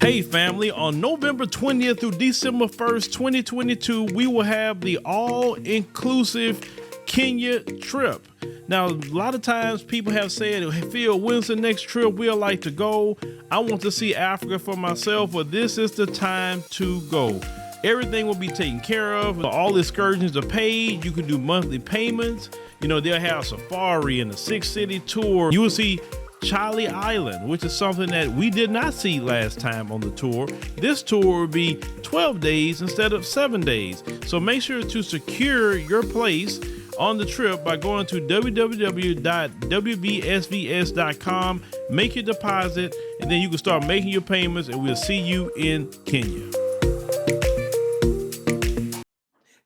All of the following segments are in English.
Hey family, on November 20th through December 1st, 2022, we will have the all-inclusive Kenya trip. Now, a lot of times people have said, hey, Phil, when's the next trip we'd like to go? I want to see Africa for myself, but this is the time to go. Everything will be taken care of. All excursions are paid. You can do monthly payments. You know, they'll have safari and a 6-city tour. You will see Charlie Island, which is something that we did not see last time on the tour. This tour will be 12 days instead of 7 days. So make sure to secure your place on the trip by going to www.wbsvs.com, make your deposit, and then you can start making your payments, and we'll see you in Kenya.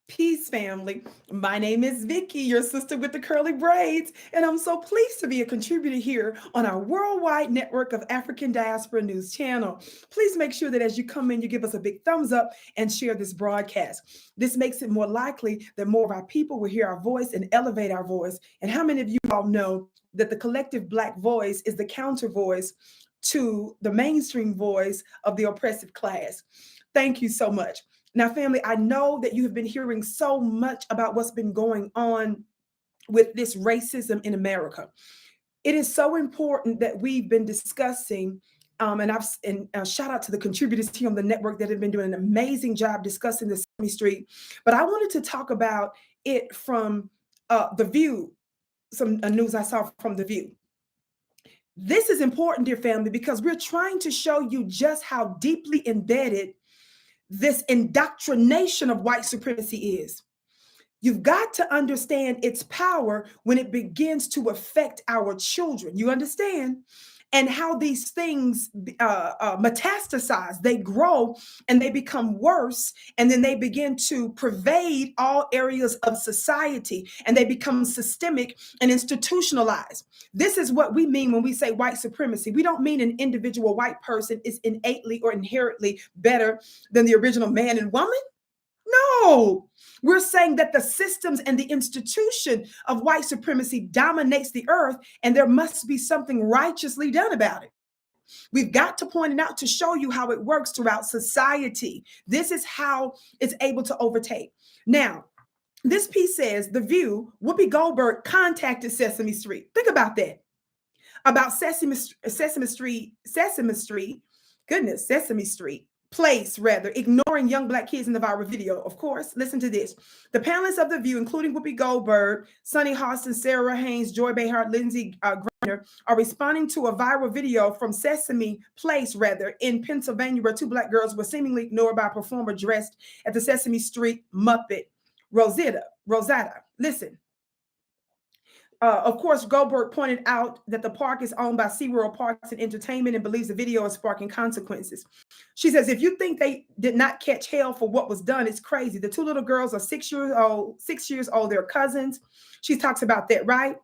Peace, family. My name is Vicki, your sister with the curly braids, and I'm so pleased to be a contributor here on our worldwide network of African Diaspora News channel. Please make sure that as you come in, you give us a big thumbs up and share this broadcast. This makes it more likely that more of our people will hear our voice and elevate our voice. And how many of you all know that the collective Black voice is the counter voice to the mainstream voice of the oppressive class? Thank you so much. Now, family, I know that you have been hearing so much about what's been going on with this racism in America. It is so important that we've been discussing, and shout out to the contributors here on the network that have been doing an amazing job discussing the Sesame Street. But I wanted to talk about it from The View, some news I saw from The View. This is important, dear family, because we're trying to show you just how deeply embedded this indoctrination of white supremacy is. You've got to understand its power when it begins to affect our children. You understand? And how these things metastasize, they grow and they become worse, and then they begin to pervade all areas of society, and they become systemic and institutionalized. This is what we mean when we say white supremacy. We don't mean an individual white person is innately or inherently better than the original man and woman. No, we're saying that the systems and the institution of white supremacy dominates the earth, and there must be something righteously done about it. We've got to point it out to show you how it works throughout society. This is how it's able to overtake. Now, this piece says, The View, Whoopi Goldberg contacted Sesame Street. Think about that. About Sesame Street place, ignoring young Black kids in the viral video. Of course, listen to this. The panelists of The View, including Whoopi Goldberg, Sunny Hostin, Sarah Haynes, Joy Behar, Lindsey Griner, are responding to a viral video from Sesame Place, in Pennsylvania, where two Black girls were seemingly ignored by a performer dressed at the Sesame Street Muppet, Rosetta. Listen. Of course, Goldberg pointed out that the park is owned by SeaWorld Parks and Entertainment and believes the video is sparking consequences. She says, if you think they did not catch hell for what was done, it's crazy. The two little girls are 6 years old. They're cousins. She talks about that, right?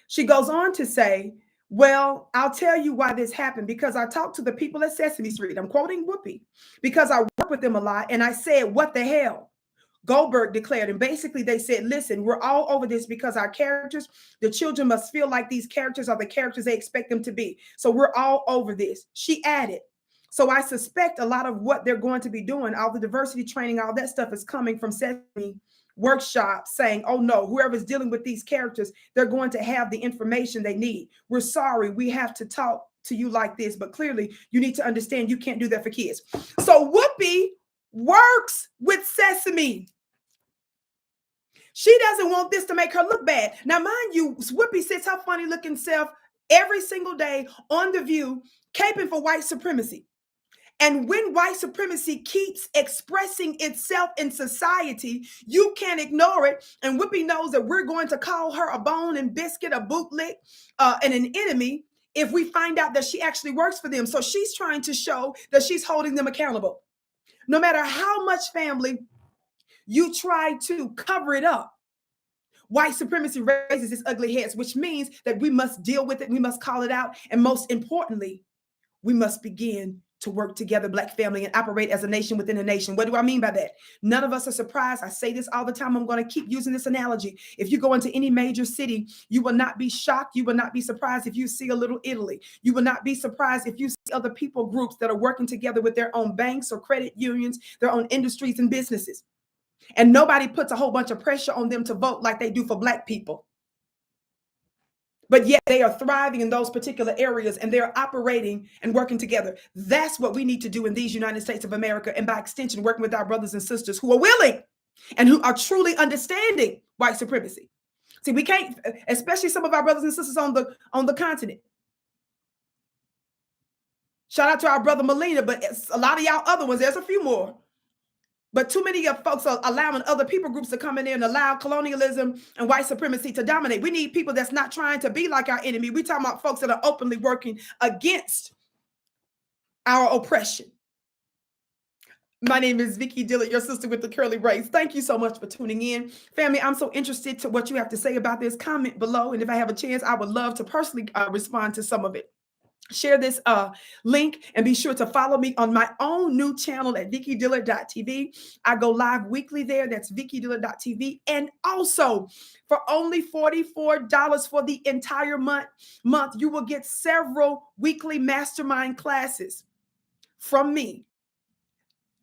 She goes on to say, well, I'll tell you why this happened, because I talked to the people at Sesame Street. I'm quoting Whoopi, because I work with them a lot. And I said, what the hell? Goldberg declared, and basically they said, listen, we're all over this because our characters, the children must feel like these characters are the characters they expect them to be. So we're all over this. She added, so I suspect a lot of what they're going to be doing, all the diversity training, all that stuff is coming from Sesame workshops saying, oh no, whoever's dealing with these characters, they're going to have the information they need. We're sorry, we have to talk to you like this, but clearly you need to understand you can't do that for kids. So Whoopi works with Sesame. She doesn't want this to make her look bad. Now, mind you, Whoopi sits her funny looking self every single day on The View, caping for white supremacy. And when white supremacy keeps expressing itself in society, you can't ignore it. And Whoopi knows that we're going to call her a bone and biscuit, a bootlick, and an enemy if we find out that she actually works for them. So she's trying to show that she's holding them accountable. No matter how much, family, you try to cover it up, white supremacy raises its ugly heads, which means that we must deal with it. We must call it out. And most importantly, we must begin to work together, Black family, and operate as a nation within a nation. What do I mean by that? None of us are surprised. I say this all the time. I'm going to keep using this analogy. If you go into any major city, you will not be shocked. You will not be surprised if you see a little Italy. You will not be surprised if you see other people groups that are working together with their own banks or credit unions, their own industries and businesses. And nobody puts a whole bunch of pressure on them to vote like they do for Black people. But yet they are thriving in those particular areas, and they're operating and working together. That's what we need to do in these United States of America, and by extension, working with our brothers and sisters who are willing and who are truly understanding white supremacy. See, we can't, especially some of our brothers and sisters on the continent. Shout out to our brother Molina, but a lot of y'all other ones, there's a few more. But too many of folks are allowing other people groups to come in there and allow colonialism and white supremacy to dominate. We need people that's not trying to be like our enemy. We're talking about folks that are openly working against our oppression. My name is Vicki Dillard, your sister with the curly braids. Thank you so much for tuning in. Family, I'm so interested to what you have to say about this. Comment below, and if I have a chance, I would love to personally respond to some of it. Share this link and be sure to follow me on my own new channel at VickiDillard.tv. I go live weekly there. That's VickiDillard.tv. And also, for only $44 for the entire month, you will get several weekly mastermind classes from me.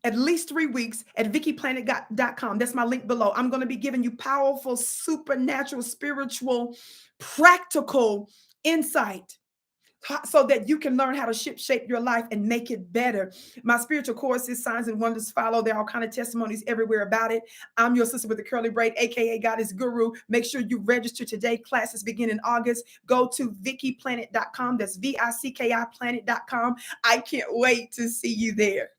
At least 3 weeks at VickiPlanet.com. That's my link below. I'm going to be giving you powerful, supernatural, spiritual, practical insight so that you can learn how to shape your life and make it better. My spiritual courses, Signs and Wonders follow. There are all kinds of testimonies everywhere about it. I'm your sister with the curly braid, aka Goddess Guru. Make sure you register today. Classes begin in August. Go to VickiPlanet.com. That's VICKI Planet.com. I can't wait to see you there.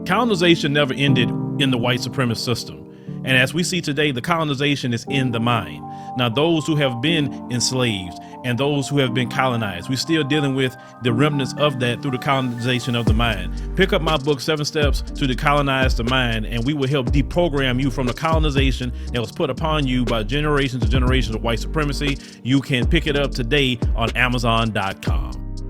Colonization never ended in the white supremacist system. And as we see today, the colonization is in the mind. Now, those who have been enslaved and those who have been colonized, we're still dealing with the remnants of that through the colonization of the mind. Pick up my book, 7 Steps to Decolonize the Mind, and we will help deprogram you from the colonization that was put upon you by generations and generations of white supremacy. You can pick it up today on Amazon.com.